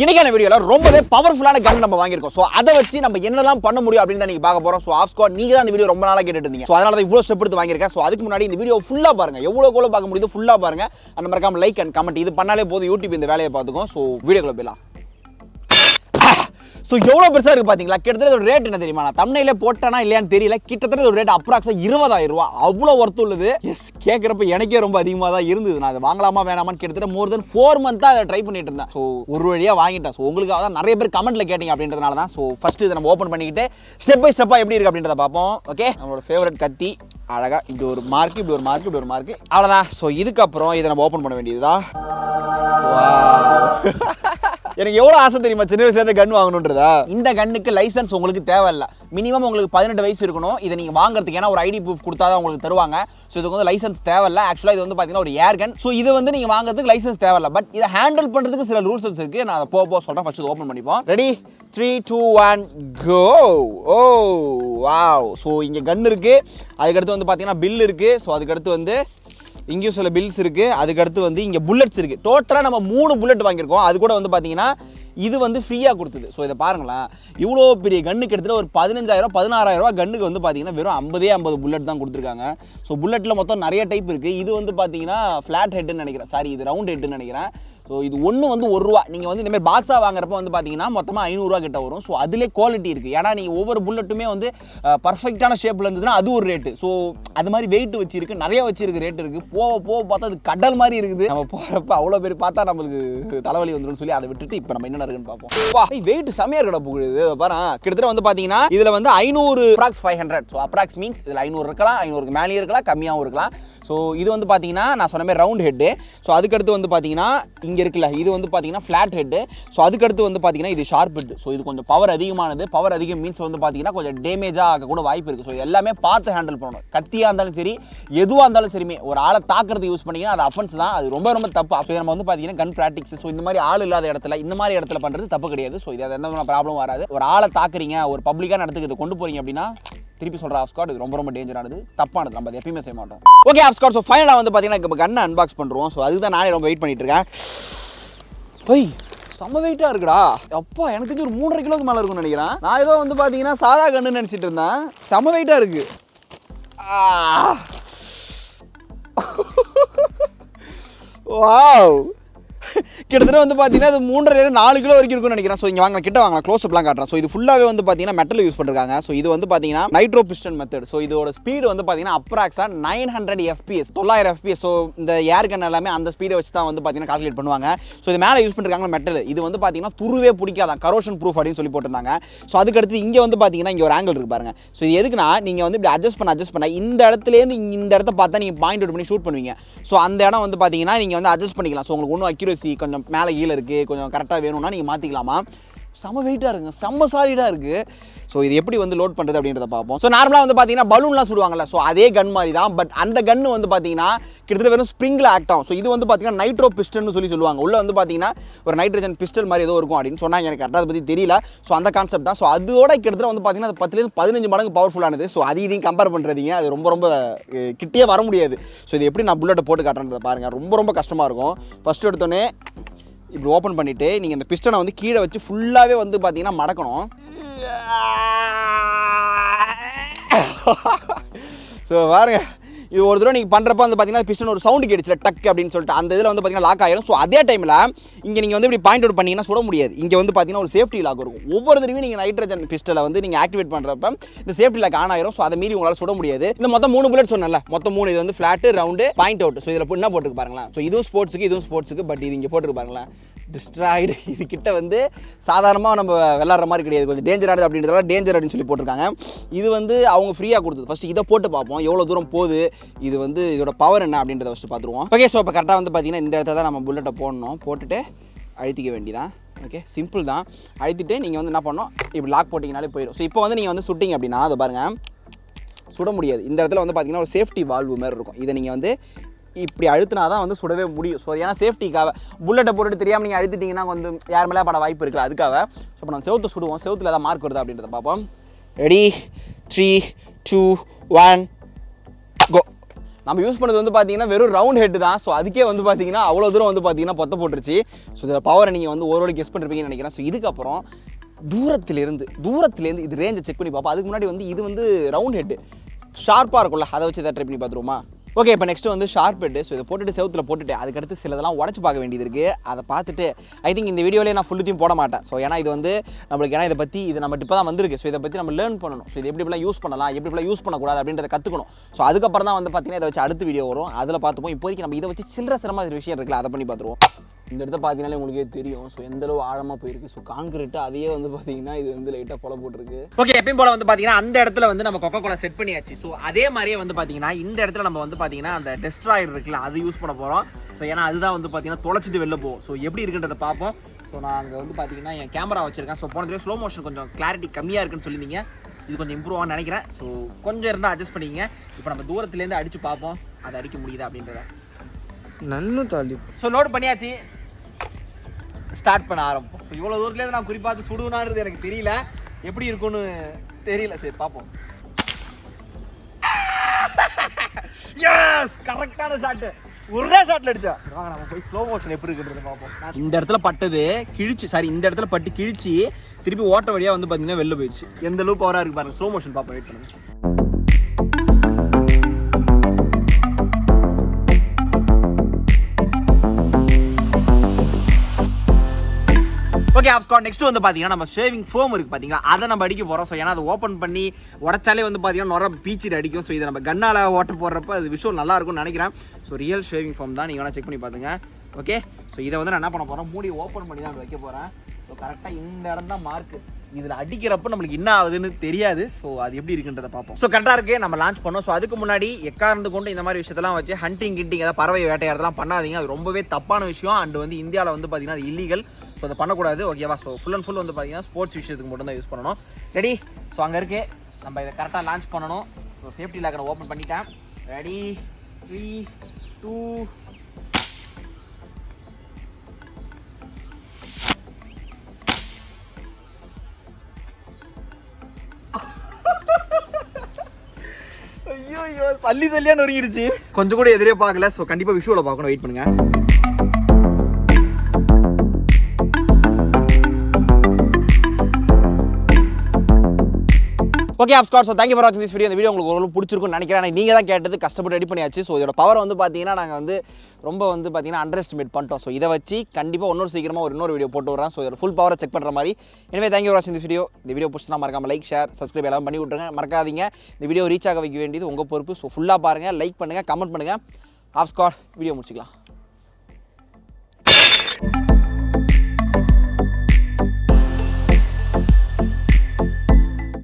இன்னைக்கான வீடியோல ரொம்பவே பவர்ஃபுல்லான கன் நம்ம வாங்கியிருக்கோம். ஸோ அதை வச்சு நம்ம என்னெல்லாம் பண்ண முடியும் அப்படின்னு தான் நீங்க பார்க்க போறோம். ஸோ ஆஃப் ஸ்குவாட் நீங்க தான் இந்த வீடியோ ரொம்ப நாளா கேட்டுட்டு இருந்தீங்க. ஸோ அதனால தான் இவ்வளோ ஸ்டெப் எடுத்து வாங்கியிருக்கேன். ஸோ அதுக்கு முன்னாடி இந்த வீடியோ ஃபுல்லா பாருங்க, எவ்வளோ பார்க்க முடியுது ஃபுல்லா பாருங்க. அந்த மறக்காம லைக் அண்ட் கமெண்ட் இது பண்ணாலே போதும், யூடியூப் இந்த வேலையை பார்த்துக்கும். ஸோ வீடியோக்குள்ள போயிடலாம். ஸோ எவ்வளோ பெருசாக இருக்குது பார்த்தீங்களா? கிட்டத்தட்ட ஒரு ரேட் என்ன தெரியுமா? நான் தம்ப்நெயிலே போட்டேனா இல்லையான்னு தெரியல. கிட்டத்தட்ட ஒரு ரேட் அப்ராக்ஸாக 20,000 ரூபா. அவ்வளோ ஒர்த்து உள்ளது. எஸ், கேட்குறப்ப எனக்கே ரொம்ப அதிகமாக தான் இருந்தது. நான் அதை வாங்கலாமா வேணாமான்னு கிட்டத்தட்ட மோர் தென் 4 மந்த்தாக அதை ட்ரை பண்ணிட்டு இருந்தேன். ஸோ ஒரு வழியாக வாங்கிட்டேன். ஸோ உங்களுக்காக தான் நிறைய பேர் கமெண்ட்டில் கேட்டீங்க அப்படின்றதுனால தான். ஸோ ஃபஸ்ட்டு இதை நம்ம ஓப்பன் பண்ணிக்கிட்டு ஸ்டெப் பை ஸ்டெப்பாக எப்படி இருக்குது அப்படின்றத பார்ப்போம். ஓகே, நம்மளோட ஃபேவரட் கத்தி அழகாக இப்படி ஒரு மார்க், இப்படி ஒரு மார்க், இப்படி ஒரு மார்க், அவ்வளோதான். ஸோ இதுக்கப்புறம் இதை நம்ம ஓப்பன் பண்ண வேண்டியதுதான். எனக்கு எவ்வளோ ஆசை தெரியுமா சின்ன வயசுல கன் வாங்கணுன்றதா. இந்த கன்னுக்கு லைசன்ஸ் உங்களுக்கு தேவையில்லை. மினிமம் உங்களுக்கு 18 வயசு இருக்கணும் இதை நீங்கள் வாங்குறதுக்கு. ஏன்னா ஒரு ஐடி ப்ரூஃப் கொடுத்தா தான் உங்களுக்கு தருவாங்க. ஸோ இதுக்கு வந்து லைசன்ஸ் தேவையில்லை. ஆக்சுவலாக இது வந்து பார்த்தீங்கன்னா ஒரு ஏர் கன். ஸோ இது வந்து நீங்கள் வாங்குறதுக்கு லைசன்ஸ் தேவையில்லை. பட் இதை ஹேண்டில் பண்ணுறதுக்கு சில ரூல்ஸ் இருக்குது. நான் அதை போக சொல்கிறேன். ஃபர்ஸ்ட் ஓப்பன் பண்ணிப்போம். Ready, 3, 2, 1 go. Oh wow. So இங்கே கன் இருக்குது. அதுக்கடுத்து வந்து பார்த்தீங்கன்னா பில் இருக்குது. ஸோ அதுக்கடுத்து வந்து இங்கேயும் சில பில்ஸ் இருக்குது. அதுக்கடுத்து வந்து இங்கே புல்லட்ஸ் இருக்குது. டோட்டலாக நம்ம 3 புல்லட் வாங்கியிருக்கோம். அது கூட வந்து பார்த்தீங்கன்னா இது வந்து ஃப்ரீயாக கொடுத்தது. ஸோ இதை பாருங்களேன், இவ்வளோ பெரிய கன்னுக்கு எடுத்துகிட்டு ஒரு 15,000 16,000 கன்னுக்கு வந்து பார்த்தீங்கன்னா வெறும் 50 புல்லட் தான் கொடுத்துருக்காங்க. ஸோ புல்லட்டில் மொத்தம் நிறைய டைப் இருக்குது. இது வந்து பார்த்தீங்கன்னா ஃப்ளாட் ஹெட்டுன்னு நினைக்கிறேன். சாரி, இது ரவுண்ட் ஹெட்டுன்னு நினைக்கிறேன். ஸோ இது ஒன்று வந்து ₹1. நீங்கள் வந்து இந்தமாதிரி பாக்ஸாக வாங்குறப்ப வந்து பார்த்தீங்கன்னா மொத்தமாக ₹500 கிட்ட வரும். ஸோ அதிலே குவாலிட்டி இருக்குது. ஏன்னா நீங்கள் ஒவ்வொரு புல்லட்டுமே வந்து பர்ஃபெக்டான ஷேப்பில் இருந்ததுன்னா அது ஒரு ரேட்டு. ஸோ அது மாதிரி வெயிட் வச்சிருக்கு, நிறைய வச்சிருக்கு, ரேட் இருக்குது. போக பார்த்தா அது கடல் மாதிரி இருக்குது. நம்ம போகிறப்ப அவ்வளோ பேர் பார்த்தா நம்மளுக்கு தலைவலி வந்துடும் சொல்லி அதை விட்டுட்டு இப்போ நம்ம என்ன இருக்குன்னு பார்ப்போம். வெயிட் செமையாக இருக்கடா போகுது பாரு. கிட்டத்தட்ட வந்து பார்த்தீங்கன்னா இதில் வந்து 500 அப்ராக்ஸ் 500. ஸோ அப்ராக்ஸ் மீன்ஸ் இதில் 500 இருக்கலாம், 500க்கு மேலேயும் இருக்கலாம், கம்மியாகவும் இருக்கலாம். ஸோ இது வந்து பார்த்தீங்கன்னா நான் சொன்ன மாதிரி ரவுண்ட் ஹெட்டு. ஸோ அதுக்கடுத்து வந்து பார்த்தீங்கன்னா இங்கே இருக்குல்ல, இது வந்து பார்த்தீங்கன்னா ஃப்ளாட் ஹெட்டு. ஸோ அதுக்கடுத்து வந்து பார்த்தீங்கன்னா இது ஷார்ப் ஹெட். ஸோ இது கொஞ்சம் பவர் அதிகமானது. பவர் அதிகம் மீன்ஸ் வந்து பார்த்தீங்கன்னா கொஞ்சம் டேமேஜாக ஆக கூட வாய்ப்பு இருக்குது. ஸோ எல்லாமே பார்த்து ஹேண்டில் பண்ணணும். கத்தியாக இருந்தாலும் சரி, எதுவாக இருந்தாலும் சரிமே, ஒரு ஆளை தாக்குறது யூஸ் பண்ணிங்கன்னா அது அஃபென்ஸ் தான். அது ரொம்ப ரொம்ப தப்பு. அப்போ நம்ம வந்து பார்த்தீங்கன்னா கன் ப்ராக்டிக்ஸ். ஸோ இந்த மாதிரி ஆள் இல்லாத இடத்துல இந்த மாதிரி இடத்துல பண்ணுறது தப்பு கிடையாது. ஸோ இது எந்த ப்ராப்ளம் வராது. ஒரு ஆளை தாக்குறீங்க, ஒரு பப்ளிக்கான இடத்துக்கு இதை கொண்டு போறீங்க அப்படின்னா திருப்பி சொல்கிற ஆஃப் ஸ்குவாட் இது ரொம்ப ரொம்ப டேஞ்சரானது, தப்பானது. நம்ம அதை எப்பயுமே செய்ய மாட்டோம். Okay of squad. ஸோ ஃபைனலாக வந்து பார்த்தீங்கன்னா இப்போ கன்னை அன்பாக்ஸ் பண்ணுறோம். ஸோ அதுதான் நானே ரொம்ப வெயிட் பண்ணிட்டு இருக்கேன். போய் செம்ம வெயிட்டாக இருக்குடா. அப்பா, எனக்கு தெரிஞ்சு ஒரு 3.5 கிலோக்கு மேலே இருக்கும்னு நினைக்கிறேன். நான் ஏதோ வந்து பார்த்தீங்கன்னா சாதா கன்னுன்னு நினச்சிட்டு இருந்தேன். செம்ம வெயிட்டாக இருக்கு. வாவ், கிட்டத்தட்ட வந்து பார்த்தீங்கன்னா இது 3.5-4 கிலோ வரைக்கும் இருக்கும்னு நினைக்கிறேன். ஸோ இங்கே வாங்க, கிட்ட வாங்க, க்ளோஸ் அப்லாம் காட்டுறேன். ஸோ இது ஃபுல்லாகவே வந்து பார்த்தீங்கன்னா மெட்டல் யூஸ் பண்ணிருக்காங்க. ஸோ இது வந்து பார்த்தீங்கன்னா நைட்ரோ பிஸ்டன் மெத்தட். ஸோ இதோட ஸ்பீடு வந்து பார்த்தீங்கன்னா அப்ராக்ஸாக 900 FPS, 900 FPS. ஸோ இந்த ஏர் கன் எல்லாமே அந்த ஸ்பீடை வச்சு தான் வந்து பார்த்தீங்கன்னா கால்குலேட் பண்ணுவாங்க. ஸோ இது மேலே யூஸ் பண்ணிருக்காங்க மெட்டல். இது வந்து பார்த்தீங்கன்னா துருவே பிடிக்காதான், கரோஷன் ப்ரூஃப் அப்படின்னு சொல்லி போட்டிருந்தாங்க. ஸோ அதுக்கடுத்து இங்கே வந்து பார்த்தீங்கன்னா இங்கே ஒரு ஆங்கிள் இருக்கு பாருங்க. ஸோ இது எதுக்குன்னா நீங்கள் வந்து இப்படி அட்ஜஸ்ட் பண்ண இந்த இடத்துலேருந்து இந்த இடத்த பார்த்தா நீங்கள் பாயிண்ட் அவுட் பண்ணி ஷூட் பண்ணுவீங்க. ஸோ அந்த இடம் வந்து பார்த்தீங்கன்னா நீங்கள் வந்து அட்ஜஸ்ட் பண்ணிக்கலாம். ஸோ உங்களுக்கு ஒன்றும் அக்யூரசி கொஞ்சம் மேலே கீழே இருக்குது, கொஞ்சம் கரெக்டாக வேணும்னா நீங்கள் மாற்றிக்கலாமா. செம்ம வெயிட்டாக இருக்குங்க, செம்ம சாலிடாக இருக்குது. ஸோ இது எப்படி வந்து லோட் பண்ணுறது அப்படின்றத பார்ப்போம். ஸோ நார்மலாக வந்து பார்த்தீங்கன்னா பலூன்லாம் சுடுவாங்கல்ல, ஸோ அதே கன் மாதிரி தான். பட் அந்த கன்று வந்து பார்த்தீங்கன்னா கிட்டத்தட்ட வெறும் ஸ்ப்ரிங்கில் ஆக்ட் ஆகும். ஸோ இது வந்து பார்த்தீங்கன்னா நைட்ரோ பிஸ்டல்னு சொல்லுவாங்க. உள்ளே வந்து பார்த்தீங்கன்னா ஒரு நைட்ரஜன் பிஸ்டல் மாதிரி ஏதோ இருக்கும் அப்படின்னு சொன்னாங்க. எனக்கு கரெக்டாக அதை பற்றி தெரியல. ஸோ அந்த கான்செப்ட் தான். ஸோ அதோட கிட்டத்தட்ட வந்து பார்த்தீங்கன்னா அது 10 15 மடங்கு பவர்ஃபுல்லானது. ஸோ அது இதையும் கம்பேர் பண்ணுறீங்க, அது ரொம்ப ரொம்ப கிட்டே வர முடியாது. ஸோ இது எப்படி நான் புல்லட்டை போட்டு காட்டுறதை பாருங்கள், ரொம்ப ரொம்ப கஷ்டமாக இருக்கும். ஃபஸ்ட்டு எடுத்தோடனே இப்படி ஓப்பன் பண்ணிவிட்டு நீங்கள் இந்த பிஸ்டனை வந்து கீழே வச்சு ஃபுல்லாகவே வந்து பார்த்தீங்கன்னா மடக்கணும். ஸோ பாருங்க, இது ஒரு தடவை நீங்கள் பண்ணுறப்ப வந்து பார்த்தீங்கன்னா பிஸ்டன் ஒரு சவுண்டு கேட்டுச்சுல, டக் அப்படின்னு சொல்லிட்டு அந்த இதில் வந்து பார்த்தீங்கன்னா லாக் ஆயிரும். ஸோ அதே டைமில் இங்கே நீங்கள் வந்து இப்படி பாயிண்ட் அவுட் பண்ணிங்கன்னா சுட முடியாது. இங்கே வந்து பார்த்தீங்கன்னா ஒரு சேஃப்டி லாக் இருக்கும். ஒவ்வொரு தடவையும் நீங்கள் நைட்ரஜன் பிஸ்டலை வந்து நீங்கள் ஆக்டிவேட் பண்ணுறப்ப இந்த சேஃப்டி லாக் ஆன் ஆயிரும். ஸோ அதை மீறி உங்களால் சுட முடியாது. இந்த மொத்தம் 3 புல்லட் சொன்னல, மொத்தம் 3. இது வந்து flat, round, point out. So இதில் என்ன போட்டுருக்கு பாருங்களேன். ஸோ இதுவும் ஸ்போர்ட்ஸுக்கு, பட் இது இங்கே போட்டுருக்கு பாருங்களேன், டிஸ்ட்ராய்டு. இது கிட்ட வந்து சாதாரணமாக நம்ம விளாட்ற மாதிரி கிடையாது, கொஞ்சம் டேஞ்சரானது அப்படின்றதால டேஞ்சர் அப்படின்னு சொல்லி போட்டிருக்காங்க. இது வந்து அவங்க ஃப்ரீயாக கொடுத்தது. ஃபஸ்ட்டு இதை போட்டு பார்ப்போம் எவ்வளோ தூரம் போகுது, இது வந்து இதோட பவர் என்ன அப்படின்றத ஃபஸ்ட்டு பார்த்துருவோம். ஓகே, ஸோ இப்போ கரெக்டாக வந்து பார்த்தீங்கன்னா இந்த இடத்துல தான் நம்ம புல்லட்டை போடணும். போட்டுட்டு அழுத்திக்க வேண்டியதான். ஓகே, சிம்பிள் தான். அழுத்திட்டு நீங்கள் வந்து என்ன பண்ணணும், இப்படி லாக் போட்டிங்கனாலே போயிடும். ஸோ இப்போ வந்து நீங்கள் வந்து சுட்டிங்க அப்படின்னா அதை பாருங்கள், சுட முடியாது. இந்த இடத்துல வந்து பார்த்தீங்கன்னா ஒரு சேஃப்டி வால்வு மாதிரி இருக்கும். இதை நீங்கள் வந்து இப்படி அழுத்தினா தான் வந்து சுடவே முடியும். ஸோ ஏன்னா சேஃப்டிக்காக புல்லட்டை போட்டுட்டு தெரியாமல் நீங்கள் அழுத்திட்டிங்கன்னா வந்து யார் மேலே பட வாய்ப்பு இருக்குது, அதுக்காக. ஸோ இப்போ நம்ம செவுத்து சுடுவோம், செவுத்தில் ஏதாவது மார்க் வருதா அப்படின்றத பார்ப்போம். ரெடி, 3, 2, 1 கோ. நம்ம யூஸ் பண்ணது வந்து பார்த்தீங்கன்னா வெறும் ரவுண்ட் ஹெட் தான். ஸோ அதுக்கே வந்து பார்த்தீங்கன்னா அவ்வளோ தூரம் வந்து பார்த்தீங்கன்னா பொத்த போட்டுருச்சு. ஸோ இதில் பவரை நீங்கள் வந்து ஓரளவு கெஸ் பண்ணிருப்பீங்கன்னு நினைக்கிறேன். ஸோ இதுக்கப்புறம் தூரத்துலேருந்து இது ரேஞ்சை செக் பண்ணி பார்ப்போம். அதுக்கு முன்னாடி வந்து இது வந்து ரவுண்ட் ஹெட் ஷார்ப்பாக இருக்கும்ல, அதை வச்சு இதை ட்ரை பண்ணி பார்த்துருவோமா? ஓகே, இப்போ நெக்ஸ்ட் வந்து ஷார்ப் ஹெட். ஸோ இதை போட்டுட்டு செவுத்தில் போட்டுட்டு அதுக்கடுத்து சிலதெல்லாம் உடச்சு பார்க்க வேண்டியது இருக்குது. அதை பார்த்துட்டு ஐ திங்க் இந்த வீடியோலேயே நான் ஃபுல்லுத்தையும் போட மாட்டேன். ஸோ ஏன்னா இது வந்து நம்மளுக்கு இதை பற்றி இது நம்ம இப்போ தான் வந்திருக்கு. ஸோ இதை பற்றி நம்ம லேர்ன் பண்ணணும். ஸோ இது எப்படிலாம் யூஸ் பண்ணலாம், எப்படிலாம் யூஸ் பண்ணக்கூடாது அப்படின்றத கற்றுக்கணும். ஸோ அதுக்கப்புறம் தான் வந்து பார்த்தீங்கன்னா இதை வச்சு அடுத்த வீடியோ வரும், அதில் பார்த்துப்போம். இப்போதைக்கு நம்ம இதை வச்சு சில்லற விஷயம் இருக்குல்ல, அதை பண்ணி பார்த்துருவோம். இந்த இடத்த பார்த்தீங்கன்னாலே உங்களுக்கே தெரியும். ஸோ எந்தளவு ஆழமாக போயிருக்கு. ஸோ கான்கிரீட்டு அதையே வந்து பார்த்தீங்கன்னா இது வந்து லைட்டாக கொலை போட்டிருக்கு. ஓகே, எப்பயும் போல வந்து பார்த்தீங்கன்னா அந்த இடத்துல வந்து நம்ம கொக்கோ கோலா செட் பண்ணியாச்சு. ஸோ அதே மாதிரியே வந்து பார்த்தீங்கன்னா இந்த இடத்துல நம்ம வந்து பார்த்தீங்கன்னா அந்த டெஸ்ட்ராயர் இருக்குல்ல, அது யூஸ் பண்ண போகிறோம். ஸோ ஏன்னா அதுதான் வந்து பார்த்தீங்கன்னா தொலைச்சிட்டு வெளில போகும். ஸோ எப்படி இருக்குன்றதை பார்ப்போம். ஸோ நான் அங்கே வந்து பார்த்தீங்கன்னா என் கேமரா வச்சிருக்கேன். ஸோ போனதுலேயே ஸ்லோ மோஷன் கொஞ்சம் கிளாரிட்டி கம்மியாக இருக்குன்னு சொல்லியிருந்தீங்க. இது கொஞ்சம் இம்ப்ரூவ் ஆகும்னு நினைக்கிறேன். ஸோ கொஞ்சம் இருந்தால் அட்ஜஸ்ட் பண்ணிக்கங்க. இப்போ நம்ம தூரத்துலேருந்து அடித்து பார்ப்போம் அதை அடிக்க முடியுதா அப்படின்றத. நல்ல தாலி. ஸோ லோட் பண்ணியாச்சு, ஸ்டார்ட் பண்ண ஆரம்பிப்போம். ஸோ இவ்வளோ தூரத்துலேருந்து நான் குறிப்பாக சுடுனான்றது எனக்கு தெரியல, எப்படி இருக்குன்னு தெரியல. சரி பார்ப்போம். எஸ், கரெக்டான ஷாட்டு, ஒரே ஷாட்ல அடிச்சா. வாங்க நம்ம போய் ஸ்லோ மோஷன் எப்படி இருக்குன்றத பார்ப்போம். இந்த இடத்துல பட்டது கிழிச்சு, சாரி இந்த இடத்துல பட்டு கிழிச்சு திருப்பி ஓட்ட வழியாக வந்து பார்த்தீங்கன்னா வெளில போயிடுச்சு. எந்த அளவு பவராக இருக்கு பாருங்க. ஸ்லோ மோஷன் பார்ப்போம், வெயிட் பண்ணுங்க. ஓகே, ஆஃப்கோர்ஸ் நெக்ஸ்ட் வந்து பார்த்தீங்கன்னா நம்ம ஷேவிங் ஃபோம் இருக்குது பார்த்தீங்களா, அதை நம்ம அடிக்க போகிறோம். ஸோ ஏன்னா அதை ஓப்பன் பண்ணி உடச்சாலே வந்து பார்த்தீங்கன்னா நொற பீச்சிட்டு அடிக்கும். ஸோ இதை நம்ம கண்ணால் ஓட்ட போடுறப்ப அது விஷுவல் நல்லா இருக்கும்னு நினைக்கிறேன். ஸோ ரியல் ஷேவிங் ஃபோம் தான், நீங்கள் வேணால் செக் பண்ணி பார்த்துங்க. ஓகே, ஸோ இதை வந்து நான் என்ன பண்ண போகிறேன், மூடி ஓப்பன் பண்ணி தான் வைக்க போகிறேன். ஸோ கரெக்டாக இந்த இடம் தான் மார்க்கு. இதில் அடிக்கிறப்ப நம்மளுக்கு என்ன ஆகுதுன்னு தெரியாது. ஸோ அது எப்படி இருக்குன்றதை பார்ப்போம். ஸோ கரெக்டாக இருக்குது, நம்ம லான்ச் பண்ணோம். ஸோ அதுக்கு முன்னாடி எக்கார்ந்து கொண்டு இந்த மாதிரி விஷயத்தெல்லாம் வச்சு ஹண்டிங் கிண்டிங் ஏதாவது பறவை வேட்டையாடுறதெல்லாம் பண்ணாதீங்க. அது ரொம்பவே தப்பான விஷயம். அண்ட் வந்து இந்தியாவில் வந்து பார்த்தீங்கன்னா அது இல்லீகல். ஸோ அதை பண்ணக்கூடாது. ஓகேவா? ஸோ ஃபுல் அண்ட் ஃபுல் வந்து பார்த்தீங்கன்னா ஸ்போர்ட்ஸ் விஷயத்துக்கு மட்டும் தான் யூஸ் பண்ணணும். ரெடி? ஸோ அங்கே இருக்கு, நம்ம இதை கரெக்டாக லான்ச் பண்ணணும். ஸோ சேஃப்டி லாக்கரை ஓப்பன் பண்ணிட்டேன். ரெடி, 3, 2. ஐயோ, சல்லியா நொறுங்கிருச்சு. கொஞ்சம் கூட எதிரே பார்க்கல. ஸோ கண்டிப்பாக விஷுவலை பார்க்கணும், வெயிட் பண்ணுங்க. Okay, of course. So thank you for வாட்சிங் திஸ் வீடியோ. இந்த வீடியோ உங்களுக்கு ஓரளவு பிடிச்சிருக்குன்னு நினைக்கிறேன். நீங்கள் தான் கேட்டது, கஷ்டப்பட்டு ரெடி பண்ணியாச்சு. ஸோ இதோட பவர் வந்து பார்த்தீங்கன்னா நாங்கள் வந்து ரொம்ப வந்து பார்த்தீங்கன்னா அண்டர் எஸ்டிமேட் பண்ணிட்டோம். ஸோ இதை வச்சு கண்டிப்பாக சீக்கிரமாக இன்னொரு வீடியோ போட்டு விட்றேன். ஸோ இதோட ஃபுல் பவரை செக் பண்ணுற மாதிரி. எனவே தேங்க்யூ ஃபார் வாட்சிங் திஸ் வீடியோ. இந்த வீடியோ பிடிச்சினா மறக்காம லைக், ஷேர், சப்ஸ்கிரைப் எல்லாம் பண்ணி விட்ருங்க. மறக்காதீங்க, இந்த வீடியோ ரீச் ஆக வைக்க வேண்டியது உங்கள் பொறுப்பு. ஸோ ஃபுல்லாக பாருங்கள், லைக் பண்ணுங்கள், கமெண்ட் பண்ணுங்கள். Of course video முடிச்சிக்கலாம்.